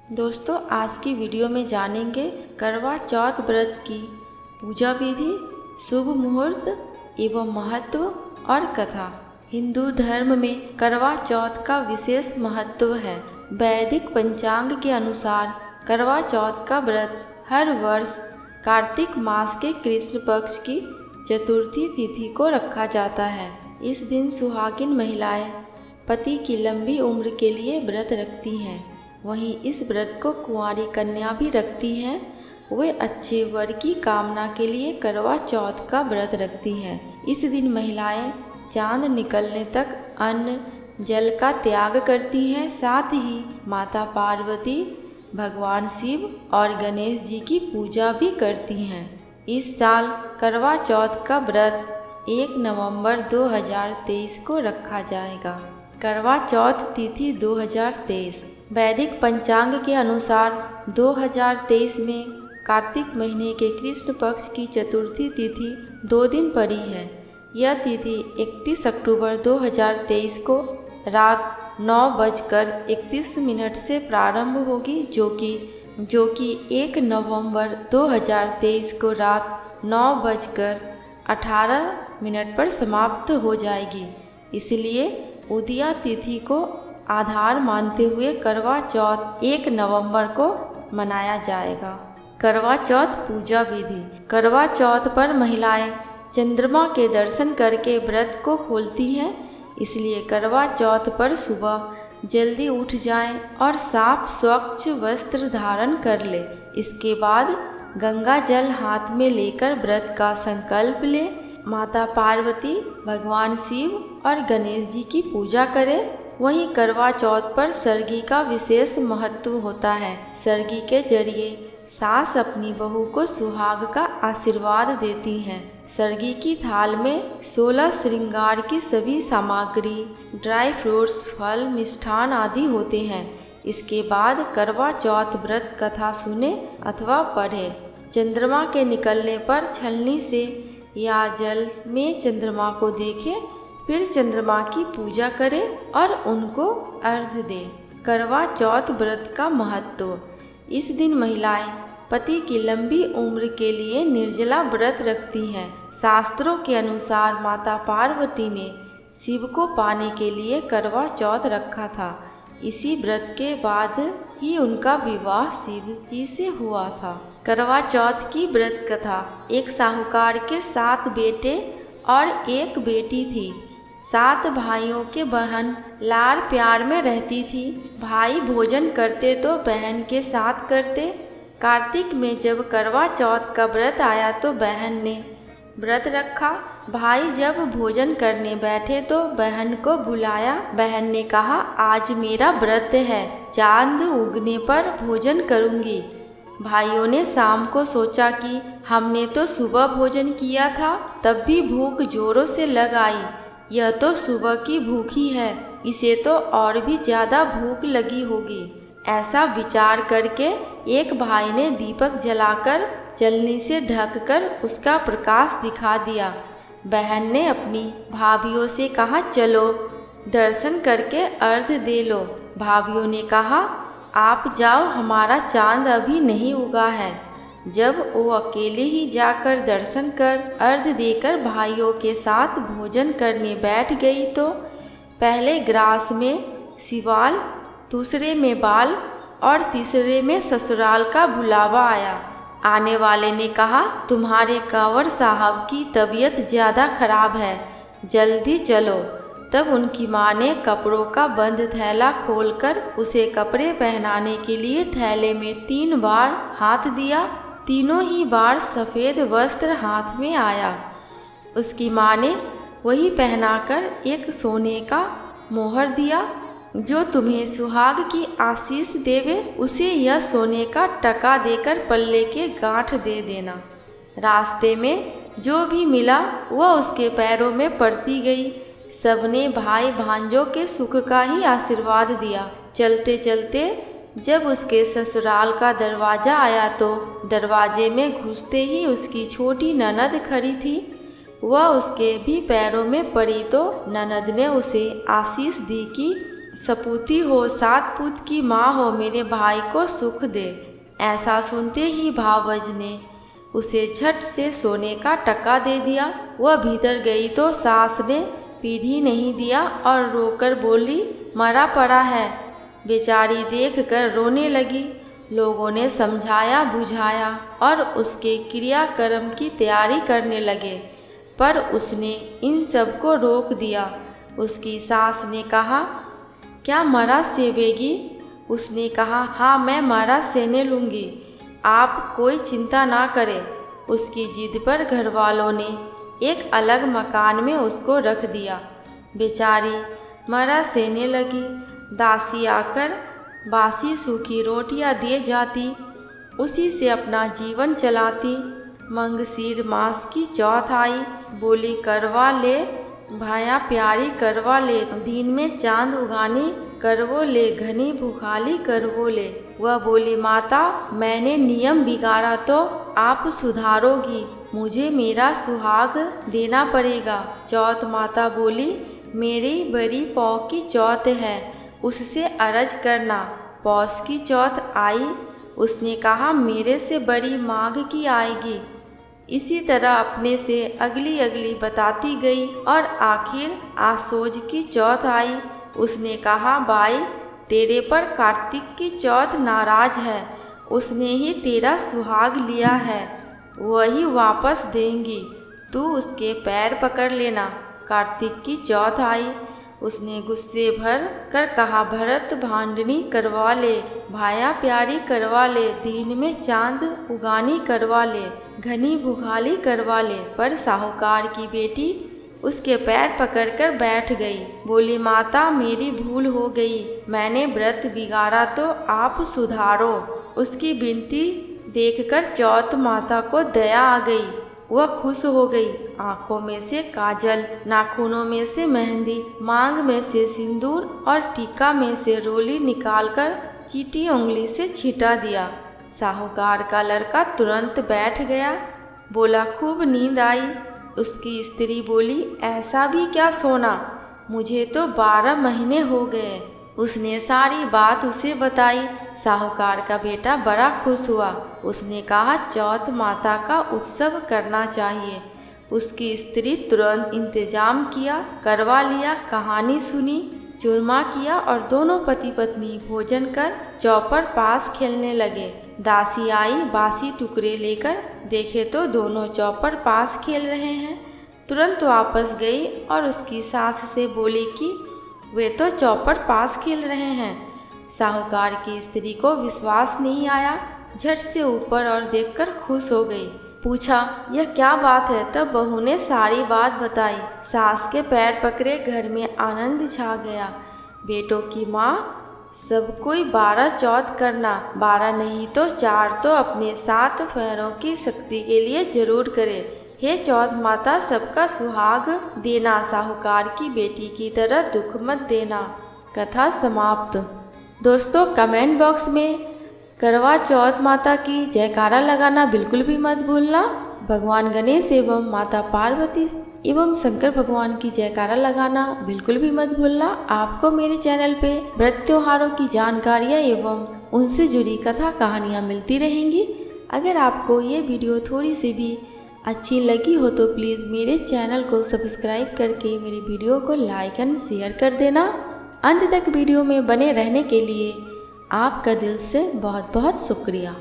दोस्तों, आज की वीडियो में जानेंगे करवा चौथ व्रत की पूजा विधि, शुभ मुहूर्त एवं महत्व और कथा। हिंदू धर्म में करवा चौथ का विशेष महत्व है। वैदिक पंचांग के अनुसार करवा चौथ का व्रत हर वर्ष कार्तिक मास के कृष्ण पक्ष की चतुर्थी तिथि को रखा जाता है। इस दिन सुहागिन महिलाएं पति की लंबी उम्र के लिए व्रत रखती हैं। वहीं इस व्रत को कुंवारी कन्या भी रखती हैं। वे अच्छे वर की कामना के लिए करवा चौथ का व्रत रखती हैं। इस दिन महिलाएं चांद निकलने तक अन्न जल का त्याग करती हैं। साथ ही माता पार्वती, भगवान शिव और गणेश जी की पूजा भी करती हैं। इस साल करवा चौथ का व्रत 1 नवंबर 2023 को रखा जाएगा। करवा चौथ तिथि 2023 वैदिक पंचांग के अनुसार 2023 में कार्तिक महीने के कृष्ण पक्ष की चतुर्थी तिथि 2 दिन पड़ी है। यह तिथि 31 अक्टूबर 2023 को रात 9:31 से प्रारंभ होगी, जो कि 1 नवंबर 2023 को रात 9:18 पर समाप्त हो जाएगी। इसलिए उदया तिथि को आधार मानते हुए करवा चौथ 1 नवंबर को मनाया जाएगा। करवा चौथ पूजा विधि। करवा चौथ पर महिलाएं चंद्रमा के दर्शन करके व्रत को खोलती हैं। इसलिए करवा चौथ पर सुबह जल्दी उठ जाएं और साफ स्वच्छ वस्त्र धारण कर ले। इसके बाद गंगा जल हाथ में लेकर व्रत का संकल्प ले। माता पार्वती, भगवान शिव और गणेश जी की पूजा करें। वहीं करवा चौथ पर सरगी का विशेष महत्व होता है। सरगी के जरिए सास अपनी बहू को सुहाग का आशीर्वाद देती हैं। सरगी की थाल में 16 श्रृंगार की सभी सामग्री, ड्राई फ्रूट्स, फल, मिष्ठान आदि होते हैं। इसके बाद करवा चौथ व्रत कथा सुने अथवा पढ़े। चंद्रमा के निकलने पर छलनी से या जल में चंद्रमा को देखें, फिर चंद्रमा की पूजा करें और उनको अर्घ्य दें। करवा चौथ व्रत का महत्व। इस दिन महिलाएं पति की लंबी उम्र के लिए निर्जला व्रत रखती हैं। शास्त्रों के अनुसार माता पार्वती ने शिव को पाने के लिए करवा चौथ रखा था। इसी व्रत के बाद ही उनका विवाह शिव जी से हुआ था। करवा चौथ की व्रत कथा। एक साहूकार के 7 बेटे और 1 बेटी थी। 7 भाइयों के बहन लाड़ प्यार में रहती थी। भाई भोजन करते तो बहन के साथ करते। कार्तिक में जब करवा चौथ का व्रत आया तो बहन ने व्रत रखा। भाई जब भोजन करने बैठे तो बहन को बुलाया। बहन ने कहा, आज मेरा व्रत है, चांद उगने पर भोजन करूंगी। भाइयों ने शाम को सोचा कि हमने तो सुबह भोजन किया था, तब भी भूख जोरों से लग आई। यह तो सुबह की भूख ही है, इसे तो और भी ज़्यादा भूख लगी होगी। ऐसा विचार करके एक भाई ने दीपक जलाकर चलनी से ढककर उसका प्रकाश दिखा दिया। बहन ने अपनी भाभियों से कहा, चलो दर्शन करके अर्घ्य दे लो। भाभियों ने कहा, आप जाओ, हमारा चांद अभी नहीं उगा है। जब वो अकेले ही जाकर दर्शन कर अर्घ्य देकर भाइयों के साथ भोजन करने बैठ गई तो पहले ग्रास में शिवाल, दूसरे में बाल और तीसरे में ससुराल का बुलावा आया। आने वाले ने कहा, तुम्हारे कंवर साहब की तबीयत ज़्यादा खराब है, जल्दी चलो। तब उनकी माँ ने कपड़ों का बंद थैला खोलकर उसे कपड़े पहनाने के लिए थैले में 3 बार हाथ दिया। तीनों ही बार सफ़ेद वस्त्र हाथ में आया। उसकी माँ ने वही पहनाकर एक सोने का मोहर दिया। जो तुम्हें सुहाग की आशीष देवे, उसे यह सोने का टका देकर पल्ले के गांठ दे देना। रास्ते में जो भी मिला वह उसके पैरों में पड़ती गई। सबने भाई भांजों के सुख का ही आशीर्वाद दिया। चलते चलते जब उसके ससुराल का दरवाज़ा आया तो दरवाजे में घुसते ही उसकी छोटी ननद खड़ी थी। वह उसके भी पैरों में पड़ी तो ननद ने उसे आशीष दी कि सपूती हो, 7 पूत की माँ हो, मेरे भाई को सुख दे। ऐसा सुनते ही भावज ने उसे झट से सोने का टका दे दिया। वह भीतर गई तो सास ने पीढ़ी नहीं दिया और रोकर बोली, मरा पड़ा है। बेचारी देखकर रोने लगी। लोगों ने समझाया बुझाया और उसके क्रियाक्रम की तैयारी करने लगे, पर उसने इन सब को रोक दिया। उसकी सास ने कहा, क्या मरा सेवेगी? उसने कहा, हाँ मैं मरा सेने लूँगी, आप कोई चिंता ना करें। उसकी जिद पर घरवालों ने एक अलग मकान में उसको रख दिया। बेचारी मरा सेने लगी। दासी आकर बासी सूखी रोटियां दिए जाती, उसी से अपना जीवन चलाती। मंगसीर मास की चौथ आई, बोली करवा ले भाया प्यारी करवा ले, दिन में चांद उगानी करवो ले, घनी भुखाली करवो ले। वह बोली, माता मैंने नियम बिगाड़ा तो आप सुधारोगी, मुझे मेरा सुहाग देना पड़ेगा। चौथ माता बोली, मेरी बड़ी पौ की चौथ है, उससे अरज करना। पौष की चौथ आई, उसने कहा मेरे से बड़ी माघ की आएगी। इसी तरह अपने से अगली अगली बताती गई और आखिर आसोज की चौथ आई। उसने कहा, बाई तेरे पर कार्तिक की चौथ नाराज है, उसने ही तेरा सुहाग लिया है, वही वापस देंगी, तू उसके पैर पकड़ लेना। कार्तिक की चौथ आई, उसने गुस्से भर कर कहा, भरत भांडनी करवा ले, भाया प्यारी करवा ले, दिन में चांद उगानी करवा ले, घनी भुखाली करवा ले। पर साहूकार की बेटी उसके पैर पकड़कर बैठ गई। बोली, माता मेरी भूल हो गई, मैंने व्रत बिगाड़ा तो आप सुधारो। उसकी विनती देखकर चौथ माता को दया आ गई। वह खुश हो गई। आंखों में से काजल, नाखूनों में से मेहंदी, मांग में से सिंदूर और टीका में से रोली निकालकर चीटी उंगली से छिटा दिया। साहूकार का लड़का तुरंत बैठ गया। बोला, खूब नींद आई। उसकी स्त्री बोली, ऐसा भी क्या सोना, मुझे तो 12 महीने हो गए। उसने सारी बात उसे बताई। साहूकार का बेटा बड़ा खुश हुआ। उसने कहा, चौथ माता का उत्सव करना चाहिए। उसकी स्त्री तुरंत इंतजाम किया, करवा लिया, कहानी सुनी, चूरमा किया और दोनों पति पत्नी भोजन कर चौपर पास खेलने लगे। दासी आई बासी टुकड़े लेकर, देखे तो दोनों चौपर पास खेल रहे हैं। तुरंत वापस गई और उसकी सास से बोली कि वे तो चौपर पास खेल रहे हैं। साहूकार की स्त्री को विश्वास नहीं आया, झट से ऊपर और देखकर खुश हो गई। पूछा, यह क्या बात है? तब बहू ने सारी बात बताई। सास के पैर पकड़े, घर में आनंद छा गया। बेटों की माँ सब कोई 12 चौथ करना, 12 नहीं तो 4 तो अपने 7 पैरों की शक्ति के लिए जरूर करे। हे चौथ माता सबका सुहाग देना, साहूकार की बेटी की तरह दुख मत देना। कथा समाप्त। दोस्तों कमेंट बॉक्स में करवा चौथ माता की जयकारा लगाना बिल्कुल भी मत भूलना। भगवान गणेश एवं माता पार्वती एवं शंकर भगवान की जयकारा लगाना बिल्कुल भी मत भूलना। आपको मेरे चैनल पे व्रत त्योहारों की जानकारियाँ एवं उनसे जुड़ी कथा कहानियाँ मिलती रहेंगी। अगर आपको ये वीडियो थोड़ी सी भी अच्छी लगी हो तो प्लीज़ मेरे चैनल को सब्सक्राइब करके मेरी वीडियो को लाइक एंड शेयर कर देना। अंत तक वीडियो में बने रहने के लिए आपका दिल से बहुत बहुत शुक्रिया।